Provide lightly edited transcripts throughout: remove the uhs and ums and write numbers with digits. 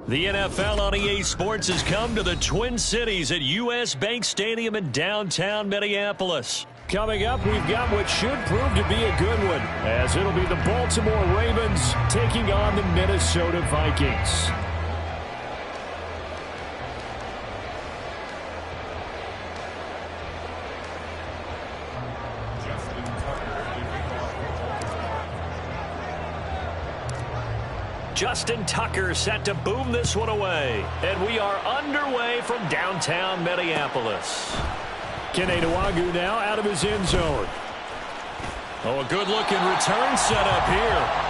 The NFL on EA Sports has come to the Twin Cities at U.S. Bank Stadium in downtown Minneapolis. Coming up, we've got what should prove to be a good one, as it'll be the Baltimore Ravens taking on the Minnesota Vikings. Justin Tucker set to boom this one away. And we are underway from downtown Minneapolis. Kene Nwangwu now out of his end zone. Oh, a good-looking return setup here.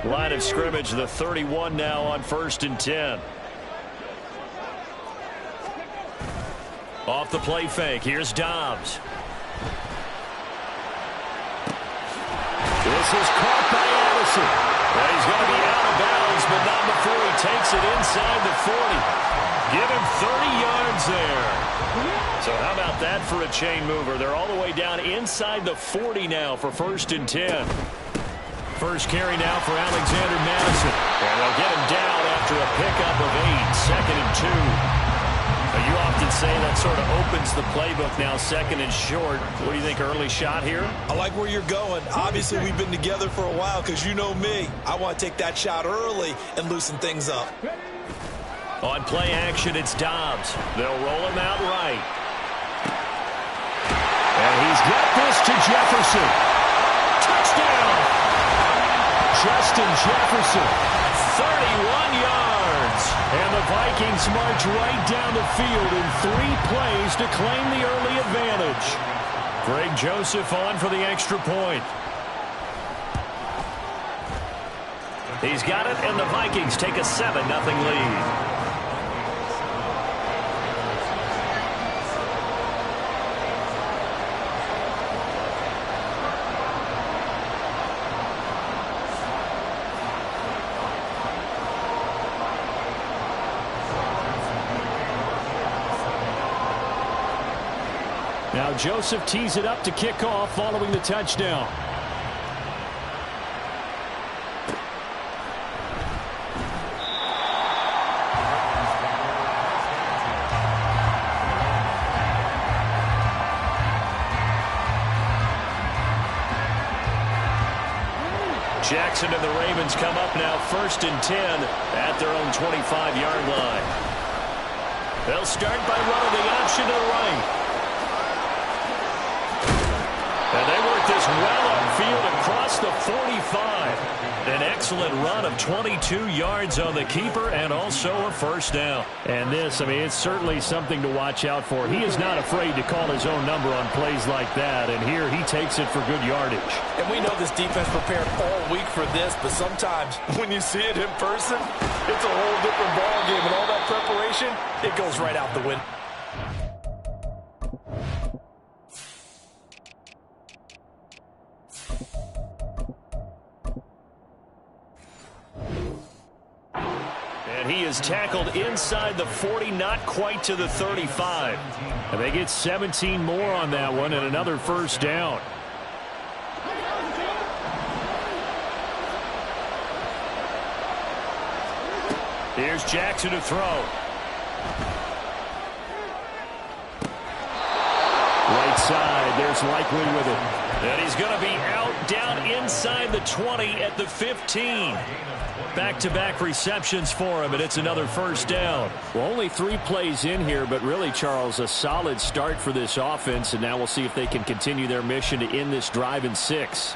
Line of scrimmage, the 31 now on 1st and 10. Off the play fake, here's Dobbs. This is caught by Addison. Well, he's going to be out of bounds, but not before he takes it inside the 40. Give him 30 yards there. So how about that for a chain mover? They're all the way down inside the 40 now for 1st and 10. First carry now for Alexander Madison. And they'll get him down after a pickup of 8, 2nd and 2. Now, you often say that sort of opens the playbook now, 2nd and short. What do you think, early shot here? I like where you're going. Obviously, we've been together for a while because you know me. I want to take that shot early and loosen things up. On play action, it's Dobbs. They'll roll him out right. And he's got this to Jefferson. Touchdown! Justin Jefferson, 31 yards. And the Vikings march right down the field in 3 plays to claim the early advantage. Greg Joseph on for the extra point. He's got it, and the Vikings take a 7-0 lead. Now Joseph tees it up to kick off following the touchdown. Jackson and the Ravens come up now 1st and 10 at their own 25-yard line. They'll start by running the option to the right. And they work this well upfield across the 45. An excellent run of 22 yards on the keeper and also a 1st down. And this, I mean, it's certainly something to watch out for. He is not afraid to call his own number on plays like that. And here he takes it for good yardage. And we know this defense prepared all week for this, but sometimes when you see it in person, it's a whole different ballgame. And all that preparation, it goes right out the window. He is tackled inside the 40, not quite to the 35. And they get 17 more on that one and another 1st down. Here's Jackson to throw. Right side, there's Likely with it. And he's going to be out down inside the 20 at the 15. Back-to-back receptions for him, and it's another 1st down. Well, only 3 plays in here, but really, Charles, a solid start for this offense, and now we'll see if they can continue their mission to end this drive in 6.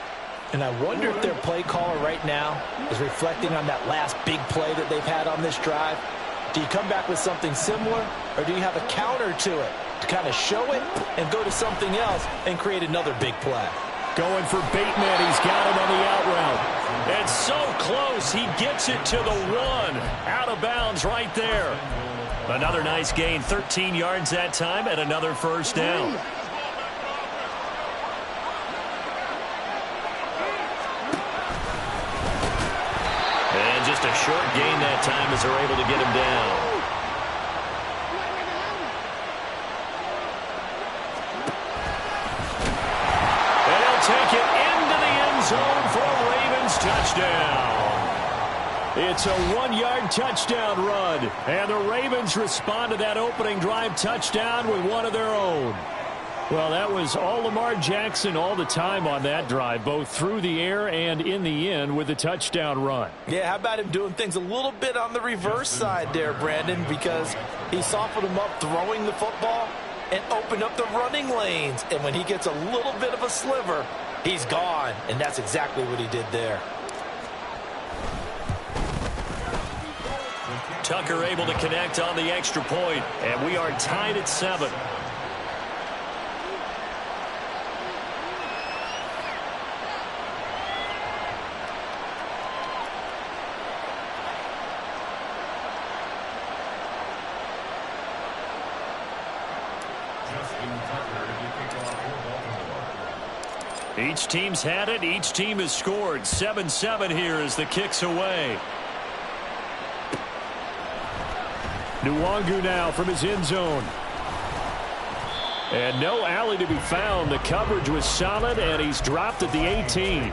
And I wonder if their play caller right now is reflecting on that last big play that they've had on this drive. Do you come back with something similar, or do you have a counter to it to kind of show it and go to something else and create another big play? Going for Bateman. He's got it on the out route. And so close, he gets it to the 1. Out of bounds right there. Another nice gain, 13 yards that time, and another 1st down. And And just a short gain that time as they're able to get him down. And he'll take it into the end zone for a Ravens touchdown. It's a 1-yard touchdown run. And the Ravens respond to that opening drive touchdown with one of their own. Well, that was all Lamar Jackson all the time on that drive, both through the air and in the end with a touchdown run. Yeah, how about him doing things a little bit on the reverse side there, Brandon, because he softened him up throwing the football and opened up the running lanes. And when he gets a little bit of a sliver, he's gone. And that's exactly what he did there. Tucker able to connect on the extra point, and we are tied at 7. Each team's had it. Each team has scored. 7-7 here as the kick's away. Nwangu now from his end zone. And no alley to be found. The coverage was solid, and he's dropped at the 18.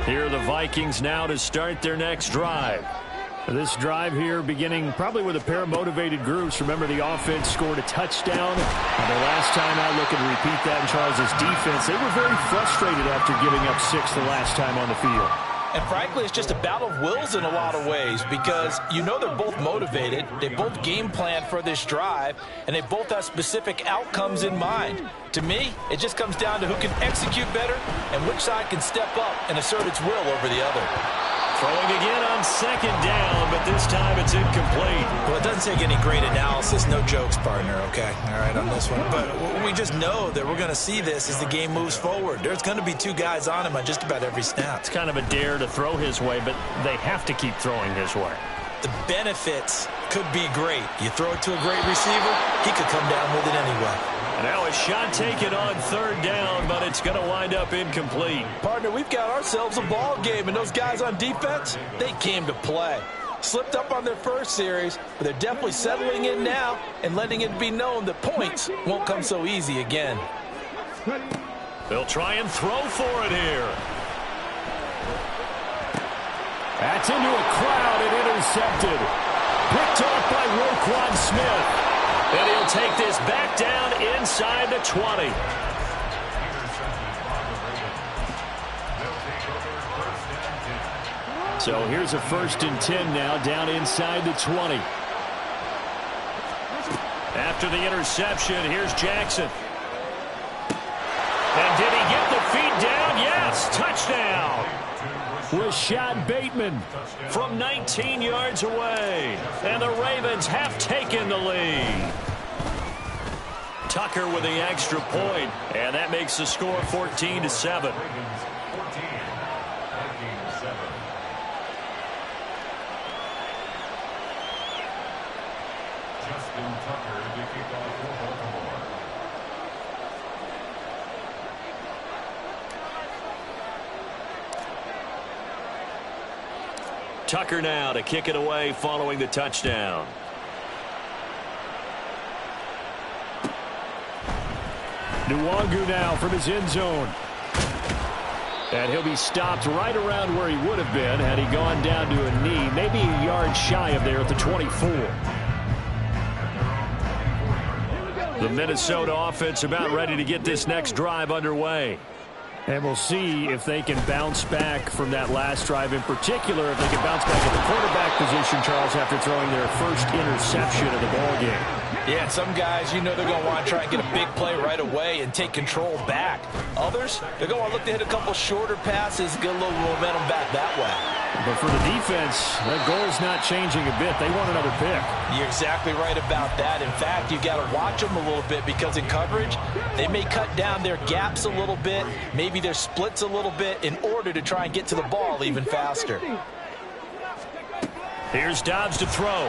Here are the Vikings now to start their next drive. This drive here beginning probably with a pair of motivated groups. Remember, the offense scored a touchdown. And the last time out, looking to repeat that in Charles' defense. They were very frustrated after giving up 6 the last time on the field. And frankly, it's just a battle of wills in a lot of ways because you know they're both motivated. They both game plan for this drive, and they both have specific outcomes in mind. To me, it just comes down to who can execute better and which side can step up and assert its will over the other. Throwing again on second down, but this time it's incomplete. Well, it doesn't take any great analysis. No jokes, partner, okay? All right, on this one. But we just know that we're going to see this as the game moves forward. There's going to be 2 guys on him on just about every snap. It's kind of a dare to throw his way, but they have to keep throwing his way. The benefits could be great. You throw it to a great receiver, he could come down with it anyway. And now a shot taken on third down, but it's going to wind up incomplete. Partner, we've got ourselves a ball game, and those guys on defense, they came to play. Slipped up on their first series, but they're definitely settling in now and letting it be known that points won't come so easy again. They'll try and throw for it here. That's into a crowd and intercepted. Picked off by Roquan Smith. And he'll take this back down inside the 20. So here's a 1st and 10 now down inside the 20. After the interception, here's Jackson. And did he get the feet down? Yes, touchdown. Rashad Bateman from 19 yards away. And the Ravens have taken the lead. Tucker with the extra point, and that makes the score 14-7. Tucker now to kick it away following the touchdown. Nwangu now from his end zone. And he'll be stopped right around where he would have been had he gone down to a knee, maybe a yard shy of there at the 24. The Minnesota offense about ready to get this next drive underway. And we'll see if they can bounce back from that last drive, in particular, if they can bounce back at the quarterback position, Charles, after throwing their first interception of the ballgame. Yeah, some guys, you know they're going to want to try and get a big play right away and take control back. Others, they're going to want to look to hit a couple shorter passes, get a little momentum back that way. But for the defense, that goal's not changing a bit. They want another pick. You're exactly right about that. In fact, you've got to watch them a little bit because in coverage, they may cut down their gaps a little bit, maybe their splits a little bit in order to try and get to the ball even faster. Here's Dobbs to throw.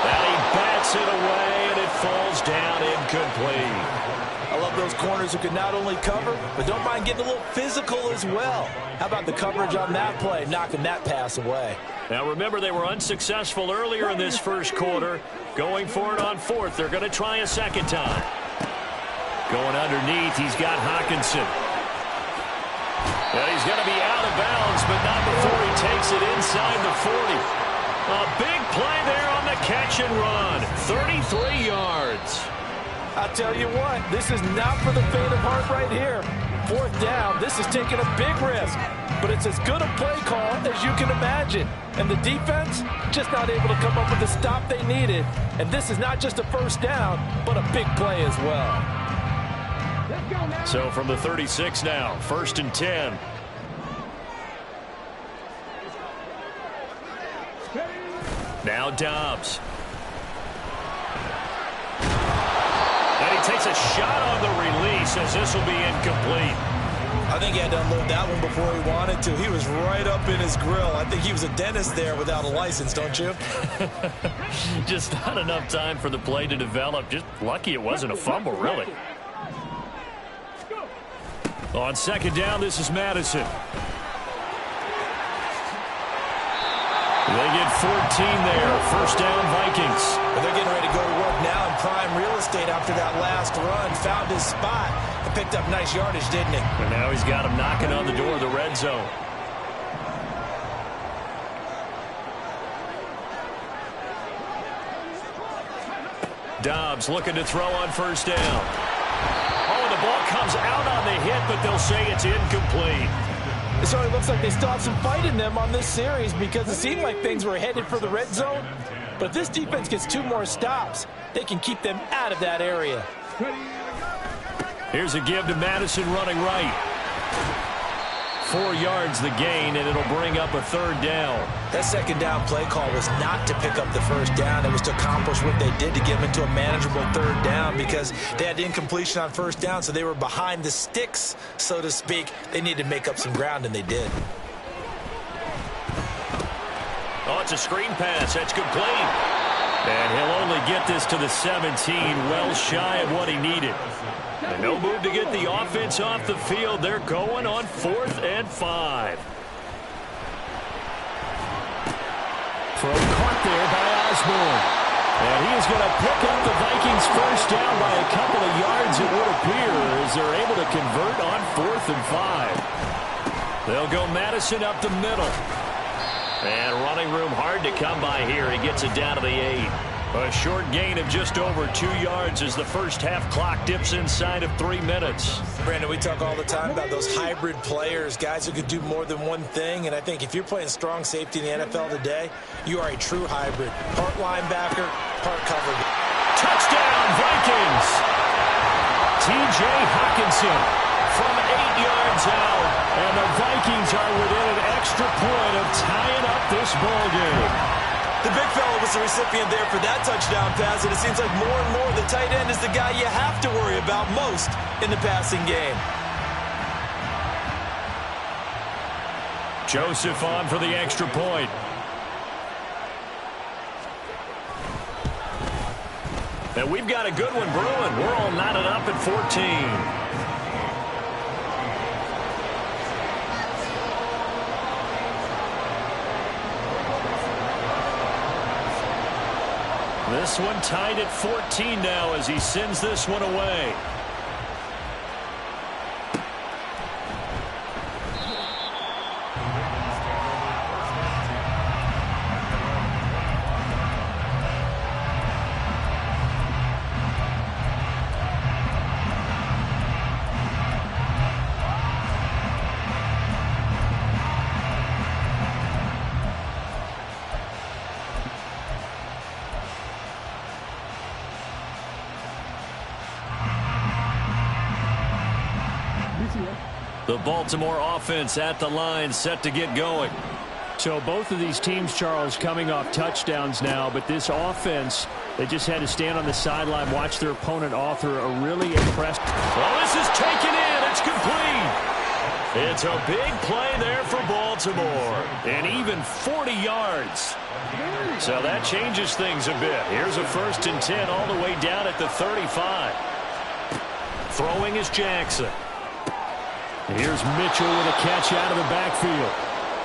And he bats it away, and it falls down incomplete. I love those corners who can not only cover, but don't mind getting a little physical as well. How about the coverage on that play, knocking that pass away? Now remember, they were unsuccessful earlier in this first quarter. Going for it on fourth. They're going to try a second time. Going underneath, he's got Hawkinson. And he's going to be out of bounds, but not before he takes it inside the 40. A big play there on the catch and run. 33 yards. I'll tell you what, this is not for the faint of heart right here. Fourth down, this is taking a big risk. But it's as good a play call as you can imagine. And the defense just not able to come up with the stop they needed. And this is not just a first down, but a big play as well. So from the 36 now, 1st and 10. Now Dobbs. And he takes a shot on the release as this will be incomplete. I think he had to unload that one before he wanted to. He was right up in his grill. I think he was a dentist there without a license, don't you? Just not enough time for the play to develop. Just lucky it wasn't a fumble, really. On second down, this is Madison. They get 14 there. First down, Vikings. Well, they're getting ready to go to work now in prime real estate after that last run. Found his spot and picked up nice yardage, didn't he? And now he's got him knocking on the door of the red zone. Dobbs looking to throw on first down. Oh, and the ball comes out on the hit, but they'll say it's incomplete. So it looks like they still have some fight in them on this series because it seemed like things were headed for the red zone. But if this defense gets 2 more stops, they can keep them out of that area. Here's a give to Madison running right. 4 yards the gain, and it'll bring up a third down. That second down play call was not to pick up the first down. It was to accomplish what they did to get them into a manageable third down because they had incompletion on first down, so they were behind the sticks, so to speak. They needed to make up some ground, and they did. Oh, it's a screen pass. That's complete. And he'll only get this to the 17, well shy of what he needed. And no move to get the offense off the field. They're going on 4th and 5. Throw caught there by Osborne. And he is going to pick up the Vikings first down by a couple of yards, it would appear, as they're able to convert on 4th and 5. They'll go Madison up the middle. And running room hard to come by here. He gets it down to the 8. A short gain of just over 2 yards as the first half clock dips inside of 3 minutes. Brandon, we talk all the time about those hybrid players, guys who could do more than one thing. And I think if you're playing strong safety in the NFL today, you are a true hybrid. Part linebacker, part cover. Touchdown, Vikings! T.J. Hawkinson from 8 yards out. And the Vikings are within an extra point of tying up this ball game. The big fella was the recipient there for that touchdown pass, and it seems like more and more the tight end is the guy you have to worry about most in the passing game. Joseph on for the extra point. And we've got a good one brewing. We're all knotted up at 14. This one tied at 14 now as he sends this one away. The Baltimore offense at the line, set to get going. So both of these teams, Charles, coming off touchdowns now, but this offense, they just had to stand on the sideline, watch their opponent author a really impressive. Well, this is taken in. It's complete. It's a big play there for Baltimore, and even 40 yards. So that changes things a bit. Here's a 1st and 10 all the way down at the 35. Throwing is Jackson. Here's Mitchell with a catch out of the backfield.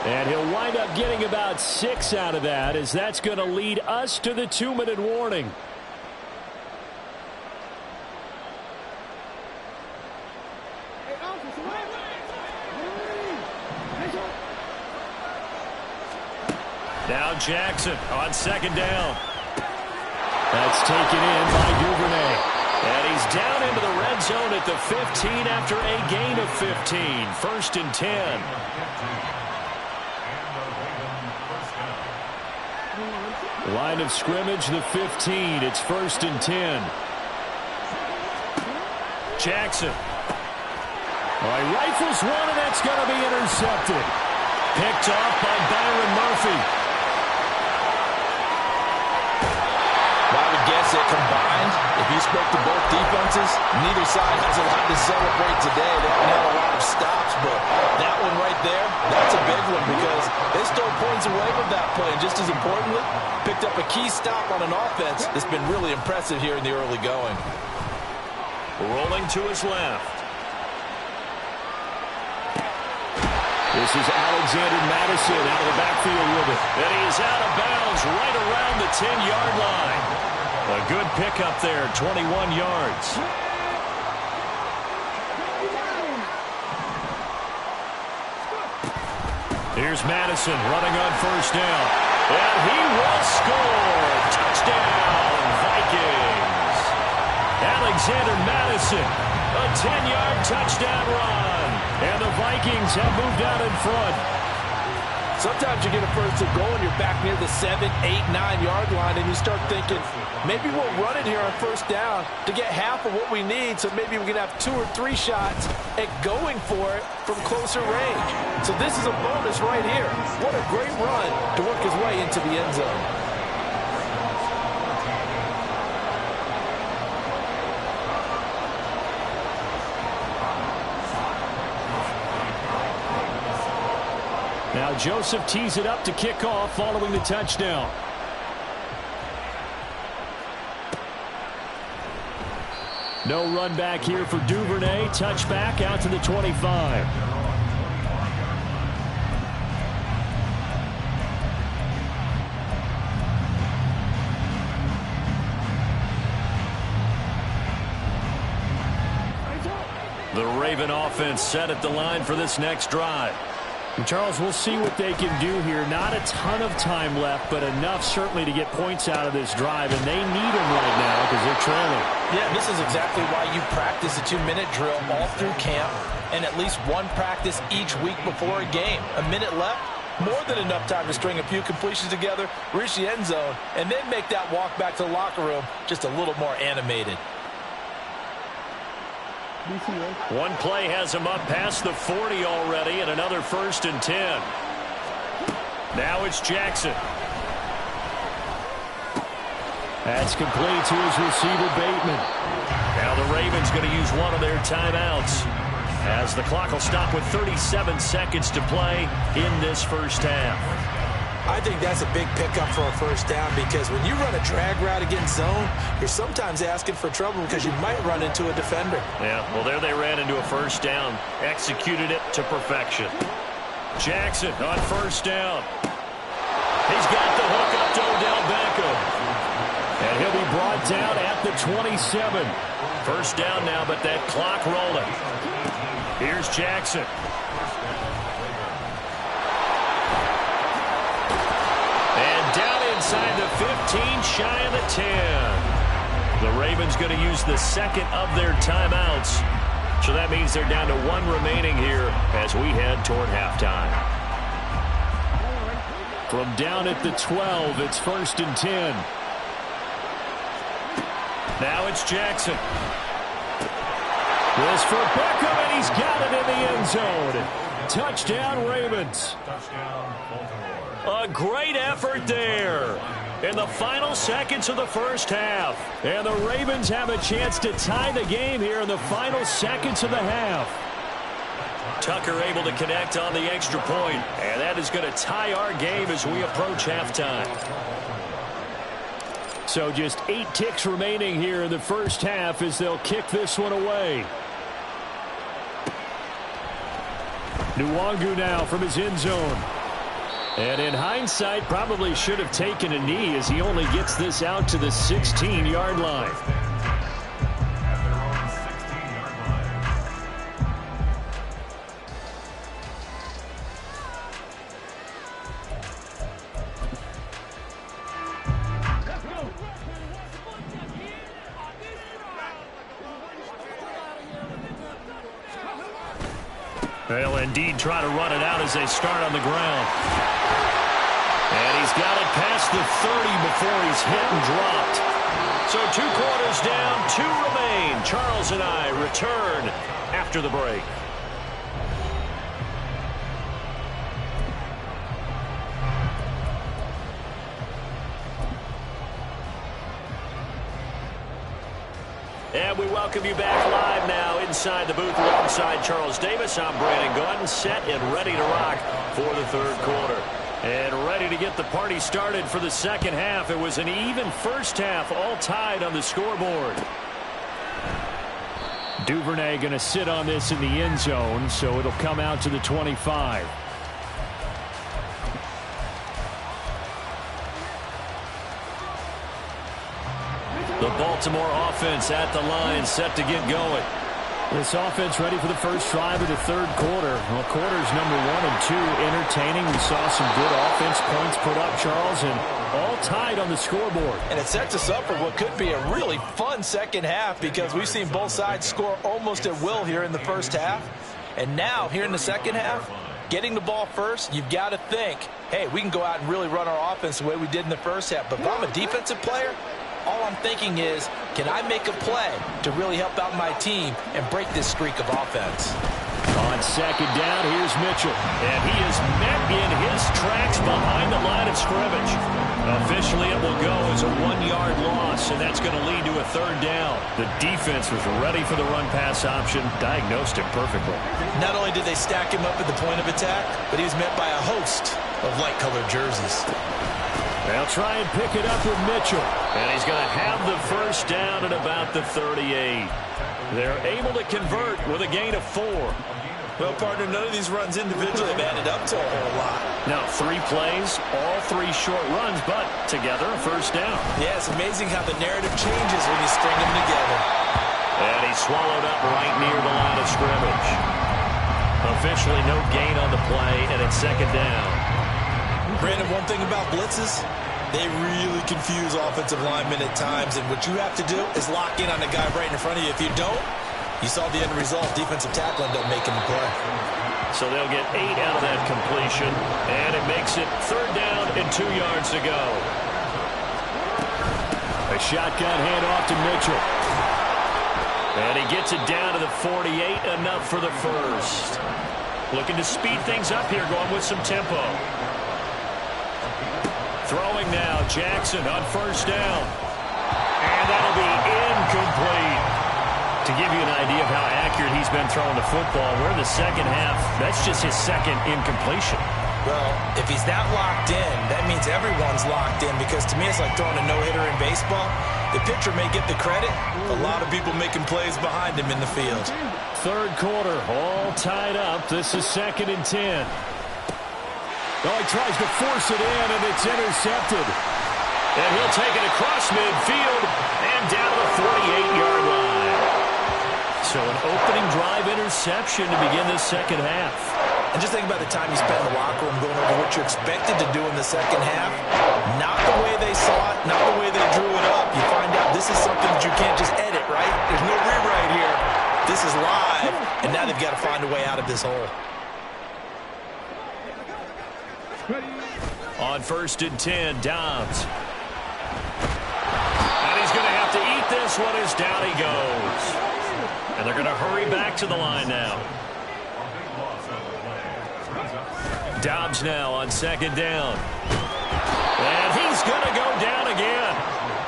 And he'll wind up getting about 6 out of that, as that's going to lead us to the 2-minute warning. Now Jackson on second down. That's taken in by Duvernay. And he's down into the red zone at the 15 after a gain of 15. First and 10. Line of scrimmage, the 15. It's first and 10. Jackson. Rifles one, and that's going to be intercepted. Picked off by Byron Murphy. I would guess that combined, if you spoke to both defenses, neither side has a lot to celebrate today. They haven't had a lot of stops, but that one right there, that's a big one because they stole points away from that play. And just as importantly, picked up a key stop on an offense that's been really impressive here in the early going. Rolling to his left. This is Alexander Madison out of the backfield with it. And he is out of bounds right around the 10-yard line. A good pickup there, 21 yards. Here's Madison running on first down. And he will score. Touchdown, Vikings. Alexander Madison, a 10-yard touchdown run. And the Vikings have moved out in front. Sometimes you get a first and goal and you're back near the 7, 8, 9-yard line and you start thinking, maybe we'll run it here on first down to get half of what we need, so maybe we can have 2 or 3 shots at going for it from closer range. So this is a bonus right here. What a great run to work his way into the end zone. Now Joseph tees it up to kick off following the touchdown. No run back here for Duvernay. Touchback out to the 25. The Raven offense set at the line for this next drive. And Charles, we'll see what they can do here. Not a ton of time left, but enough certainly to get points out of this drive, and they need them right now because they're trailing. Yeah, this is exactly why you practice a 2-minute drill all through camp and at least one practice each week before a game. A minute left, more than enough time to string a few completions together, reach the end zone, and then make that walk back to the locker room just a little more animated. One play has him up past the 40 already, and another first and 10. Now it's Jackson. That's complete to his receiver, Bateman. Now the Ravens going to use one of their timeouts, as the clock will stop with 37 seconds to play in this first half. I think that's a big pickup for a first down because when you run a drag route against zone, you're sometimes asking for trouble because you might run into a defender. Yeah, well, there they ran into a first down. Executed it to perfection. Jackson on first down. He's got the hook up to Odell Beckham. And he'll be brought down at the 27. First down now, but that clock rolling. Here's Jackson. Inside the 15, shy of the 10. The Ravens going to use the second of their timeouts. So that means they're down to 1 remaining here as we head toward halftime. From down at the 12, it's first and 10. Now it's Jackson. This for Beckham, and he's got it in the end zone. Touchdown, Ravens. A great effort there in the final seconds of the first half. And the Ravens have a chance to tie the game here in the final seconds of the half. Tucker able to connect on the extra point, and that is going to tie our game as we approach halftime. So just 8 ticks remaining here in the first half as they'll kick this one away. Nwangu now from his end zone. And in hindsight, probably should have taken a knee as he only gets this out to the 16-yard line. They'll indeed try to run it out as they start on the ground. And he's got it past the 30 before he's hit and dropped. So 2 quarters down, 2 remain. Charles and I return after the break. And we welcome you back live now inside the booth alongside Charles Davis. I'm Brandon Gordon, set and ready to rock for the third quarter. And ready to get the party started for the second half. It was an even first half, all tied on the scoreboard. Duvernay going to sit on this in the end zone, so it'll come out to the 25. The Baltimore offense at the line, set to get going. This offense ready for the first drive of the third quarter. Well, quarters number 1 and 2 entertaining. We saw some good offense points put up, Charles, and all tied on the scoreboard. And it sets us up for what could be a really fun second half because we've seen both sides score almost at will here in the first half. And now, here in the second half, getting the ball first, you've got to think, hey, we can go out and really run our offense the way we did in the first half. But if I'm a defensive player, all I'm thinking is, can I make a play to really help out my team and break this streak of offense? On second down, here's Mitchell. And he is met in his tracks behind the line of scrimmage. Officially, it will go as a 1-yard loss, and that's going to lead to a third down. The defense was ready for the run-pass option, diagnosed it perfectly. Not only did they stack him up at the point of attack, but he was met by a host of light-colored jerseys. They'll try and pick it up with Mitchell. And he's going to have the first down at about the 38. They're able to convert with a gain of 4. Well, partner, none of these runs individually have added up to a whole lot. Now, 3 plays, all 3 short runs, but together a first down. Yeah, it's amazing how the narrative changes when you string them together. And he's swallowed up right near the line of scrimmage. Officially no gain on the play, and it's second down. Brandon, one thing about blitzes, they really confuse offensive linemen at times, and what you have to do is lock in on the guy right in front of you. If you don't, you saw the end result. Defensive tackle ended up making the play. So they'll get 8 out of that completion, and it makes it third down and 2 yards to go. A shotgun handoff to Mitchell. And he gets it down to the 48, enough for the first. Looking to speed things up here, going with some tempo. Throwing now, Jackson on first down. And that'll be incomplete. To give you an idea of how accurate he's been throwing the football, we're in the second half. That's just his second incompletion. Well, if he's that locked in, that means everyone's locked in, because to me it's like throwing a no-hitter in baseball. The pitcher may get the credit. A lot of people making plays behind him in the field. Third quarter, all tied up. This is 2nd and 10. Oh, he tries to force it in, and it's intercepted. And he'll take it across midfield and down to the 48-yard line. So an opening drive interception to begin this second half. And just think about the time you spent in the locker room going over what you expected to do in the second half. Not the way they saw it, not the way they drew it up. You find out this is something that you can't just edit, right? There's no rewrite here. This is live, and now they've got to find a way out of this hole. On 1st and 10, Dobbs. And he's going to have to eat this one as down he goes. And they're going to hurry back to the line now. Dobbs now on 2nd down. And he's going to go down again.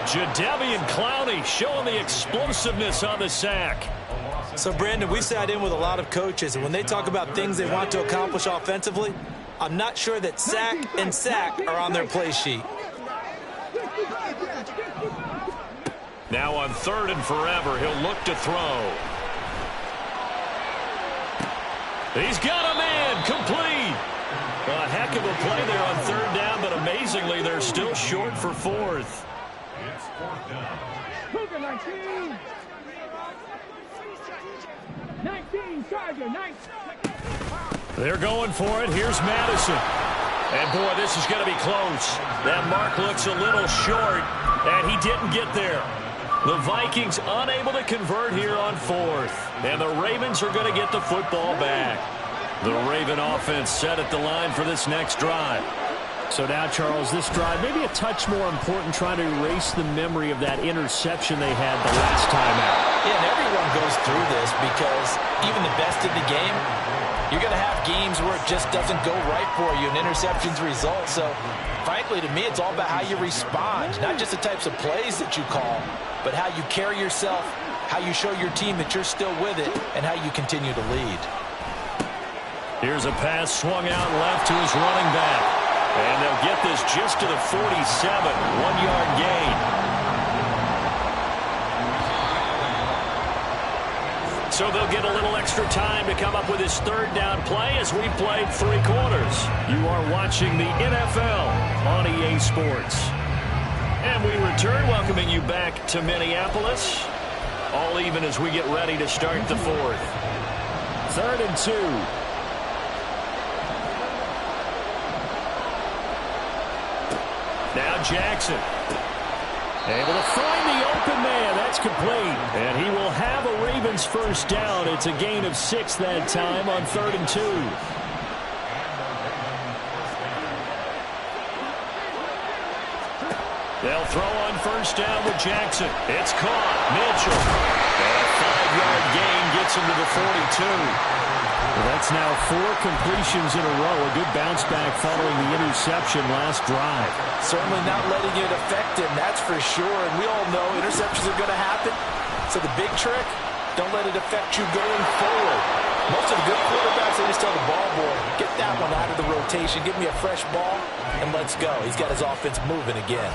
Jadeveon Clowney showing the explosiveness on the sack. So, Brandon, we've sat in with a lot of coaches, and when they talk about things they want to accomplish offensively, I'm not sure that sack and sack are on their play sheet. Now on 3rd and forever, he'll look to throw. He's got a man, complete. A heck of a play there on 3rd down, but amazingly, they're still short for 4th. It's 4th down. 19, Charger, 19. They're going for it. Here's Madison. And, boy, this is going to be close. That mark looks a little short, and he didn't get there. The Vikings unable to convert here on 4th. And the Ravens are going to get the football back. The Raven offense set at the line for this next drive. So now, Charles, this drive maybe a touch more important, trying to erase the memory of that interception they had the last time out. Yeah, and everyone goes through this because even the best in the game, you're going to have games where it just doesn't go right for you, and interceptions result. So, frankly, to me, it's all about how you respond, not just the types of plays that you call, but how you carry yourself, how you show your team that you're still with it, and how you continue to lead. Here's a pass swung out left to his running back. And they'll get this just to the 47, 1-yard gain. So they'll get a little extra time to come up with his 3rd down play as we've played 3 quarters. You are watching the NFL on EA Sports. And we return, welcoming you back to Minneapolis. All even as we get ready to start the 4th. 3rd and 2. Now Jackson. Able to find the open man. That's complete. And he will have a Ravens 1st down. It's a gain of 6 that time on 3rd and 2. They'll throw on 1st down with Jackson. It's caught. Mitchell. And a 5-yard gain gets him to the 42. Well, that's now 4 completions in a row. A good bounce back following the interception last drive. Certainly not letting it affect him, that's for sure. And we all know interceptions are going to happen. So the big trick, don't let it affect you going forward. Most of the good quarterbacks, they just tell the ball boy, get that one out of the rotation, give me a fresh ball, and let's go. He's got his offense moving again.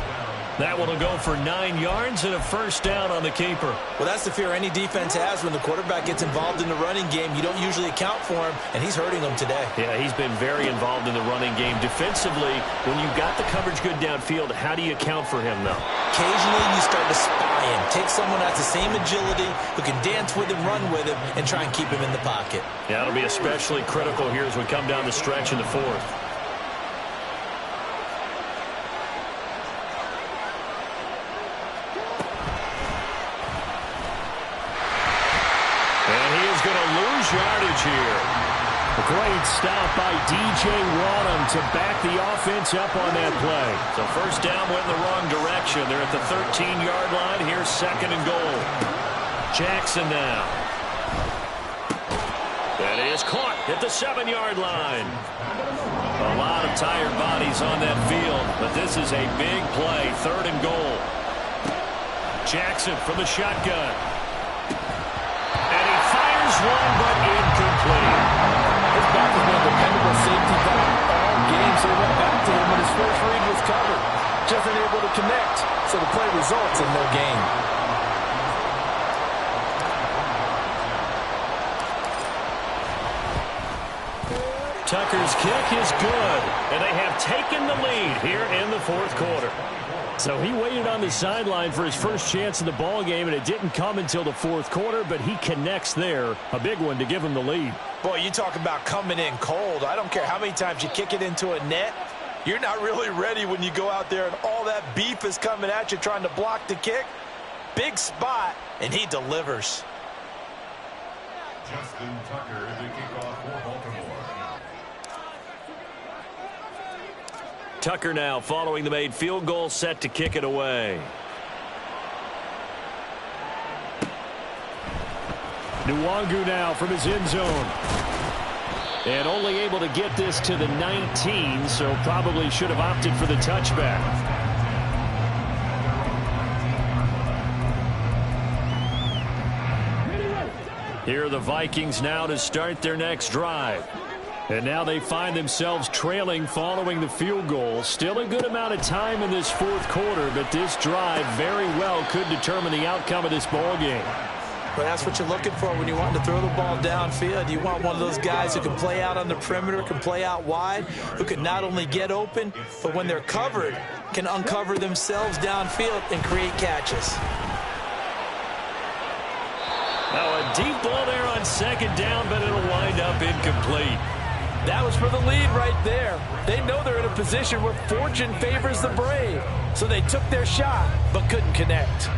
That one will go for 9 yards and a 1st down on the keeper. Well, that's the fear any defense has when the quarterback gets involved in the running game. You don't usually account for him, and he's hurting them today. Yeah, he's been very involved in the running game. Defensively, when you've got the coverage good downfield, how do you account for him, though? Occasionally, you start to spy him. Take someone that has the same agility, who can dance with him, run with him, and try and keep him in the pocket. Yeah, it'll be especially critical here as we come down the stretch in the 4th. Yardage here. A great stop by D.J. Wadham to back the offense up on that play. So 1st down went in the wrong direction. They're at the 13-yard line. Here's 2nd and goal. Jackson now. That is caught at the 7-yard line. A lot of tired bodies on that field, but this is a big play. 3rd and goal. Jackson from the shotgun. One, but incomplete. His back has been a dependable safety valve all game, so he went back to him when his first read was covered. Just unable to connect, so the play results in no gain. Tucker's kick is good, and they have taken the lead here in the 4th quarter. So he waited on the sideline for his first chance in the ball game, and it didn't come until the 4th quarter, but he connects there. A big one to give him the lead. Boy, you talk about coming in cold. I don't care how many times you kick it into a net. You're not really ready when you go out there and all that beef is coming at you trying to block the kick. Big spot, and he delivers. Justin Tucker, the kickoff for Baltimore. Tucker now following the made field goal, set to kick it away. Nwangu now from his end zone. And only able to get this to the 19, so probably should have opted for the touchback. Here are the Vikings now to start their next drive. And now they find themselves trailing following the field goal. Still a good amount of time in this fourth quarter, but this drive very well could determine the outcome of this ball game. But that's what you're looking for when you want to throw the ball downfield. You want one of those guys who can play out on the perimeter, can play out wide, who can not only get open, but when they're covered, can uncover themselves downfield and create catches. Now a deep ball there on second down, but it'll wind up incomplete. That was for the lead right there. They know they're in a position where fortune favors the brave. So they took their shot, but couldn't connect.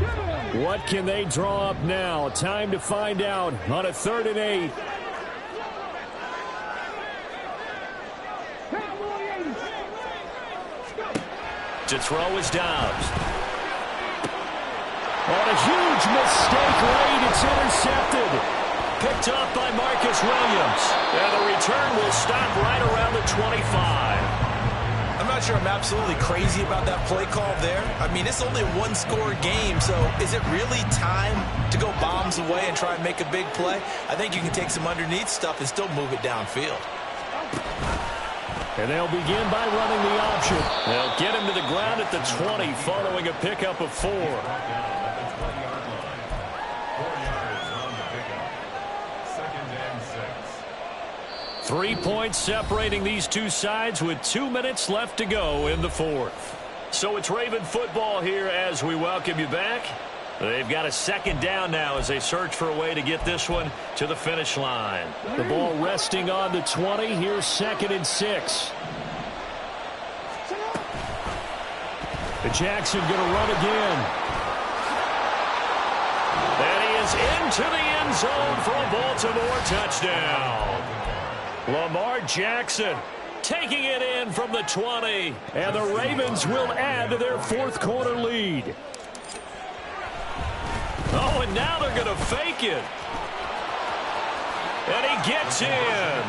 What can they draw up now? Time to find out on a 3rd and 8. To throw is Dobbs. On a huge mistake late, it's intercepted. Picked up by Marcus Williams. And the return will stop right around the 25. I'm not sure I'm absolutely crazy about that play call there. I mean, it's only a one-score game, so is it really time to go bombs away and try and make a big play? I think you can take some underneath stuff and still move it downfield. And they'll begin by running the option. They'll get him to the ground at the 20 following a pickup of 4. 3 points separating these two sides with 2 minutes left to go in the fourth. So it's Raven football here as we welcome you back. They've got a second down now as they search for a way to get this one to the finish line. The ball resting on the 20. Here's 2nd and 6. Jackson going to run again. And he is into the end zone for a Baltimore touchdown. Lamar Jackson taking it in from the 20. And the Ravens will add to their fourth quarter lead. Oh, and now they're going to fake it. And he gets in.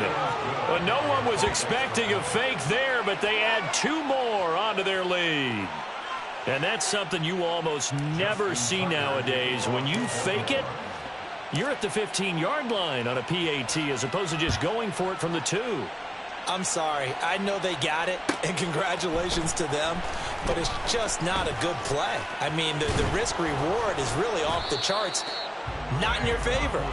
Well, no one was expecting a fake there, but they add 2 more onto their lead. And that's something you almost never see nowadays. When you fake it, you're at the 15-yard line on a PAT as opposed to just going for it from the 2. I'm sorry. I know they got it, and congratulations to them, but it's just not a good play. I mean, the risk-reward is really off the charts, not in your favor.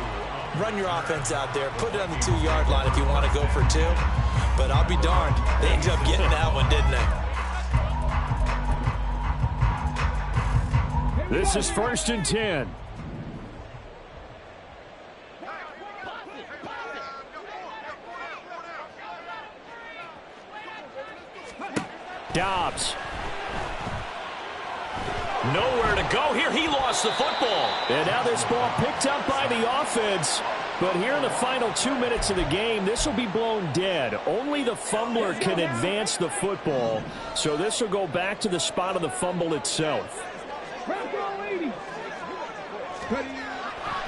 Run your offense out there. Put it on the 2-yard line if you want to go for 2. But I'll be darned. They ended up getting that one, didn't they? This is 1st and 10. Dobbs. Nowhere to go here. He lost the football. And now this ball picked up by the offense. But here in the final 2 minutes of the game, this will be blown dead. Only the fumbler can advance the football. So this will go back to the spot of the fumble itself.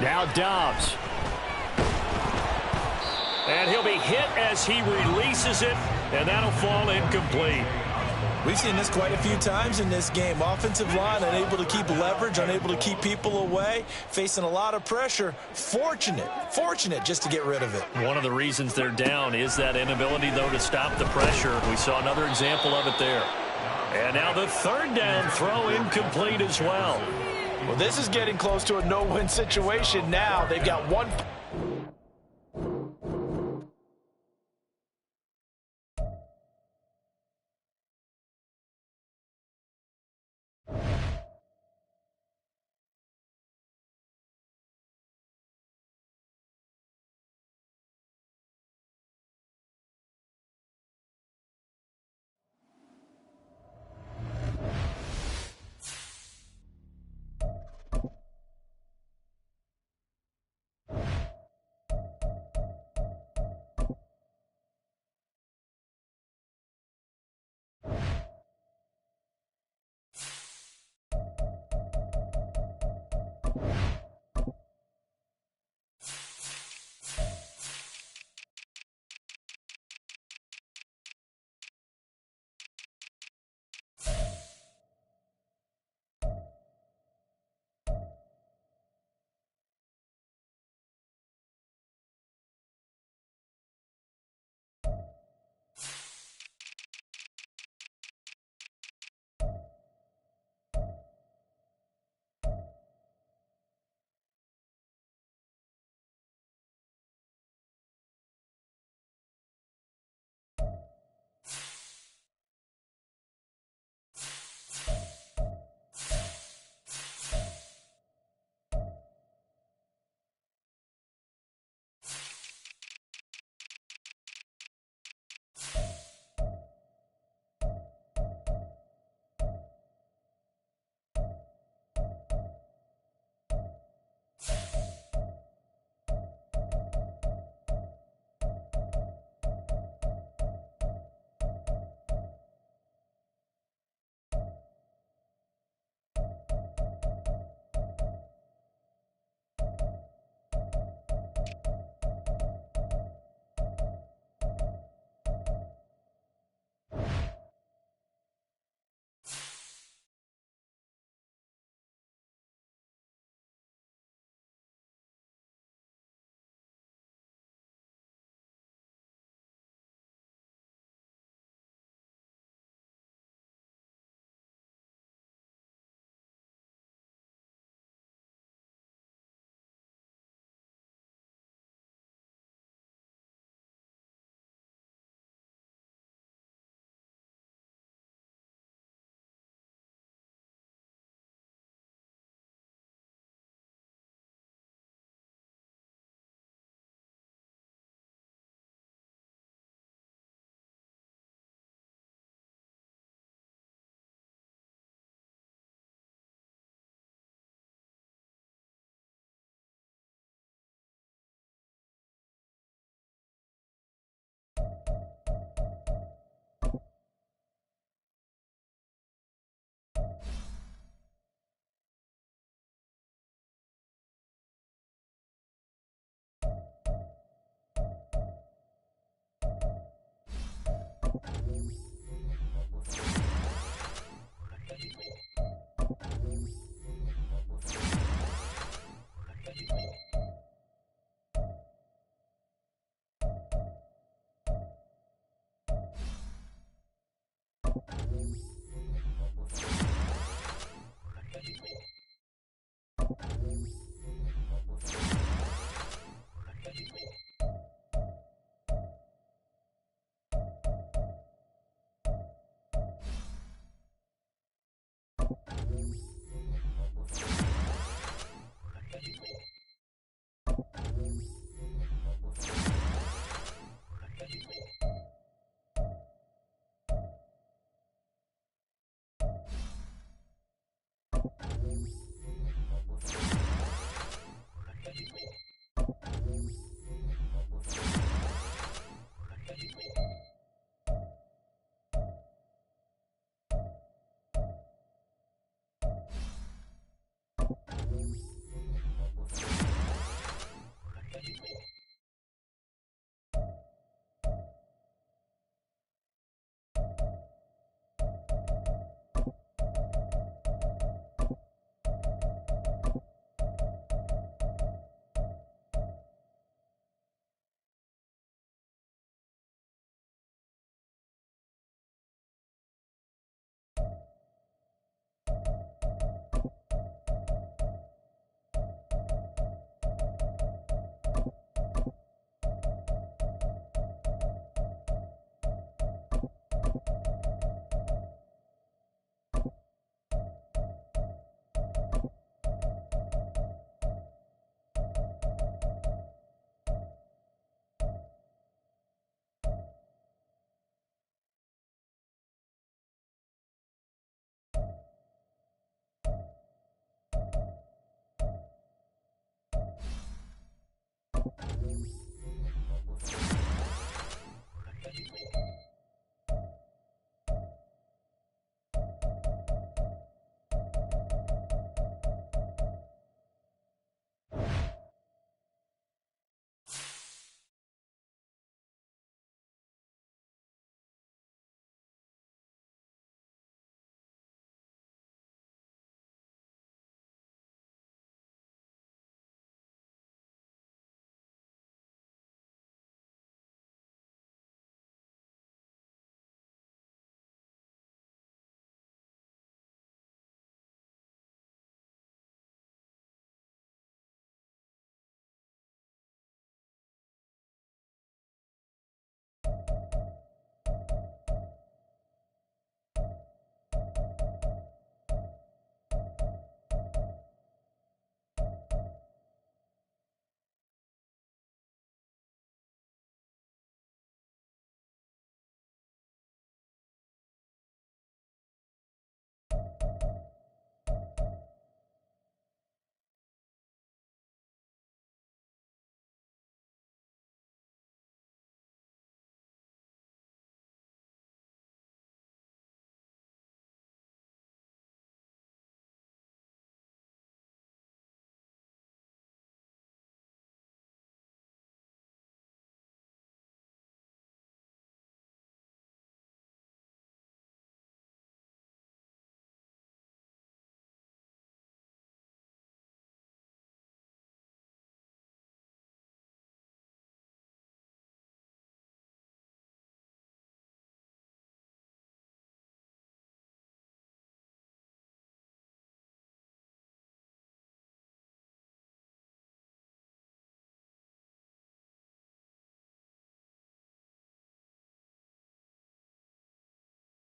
Now Dobbs. And he'll be hit as he releases it. And that'll fall incomplete. We've seen this quite a few times in this game. Offensive line unable to keep leverage, unable to keep people away, facing a lot of pressure. Fortunate just to get rid of it. One of the reasons they're down is that inability, though, to stop the pressure. We saw another example of it there. And now the 3rd down throw incomplete as well. Well, this is getting close to a no-win situation now. They've got one.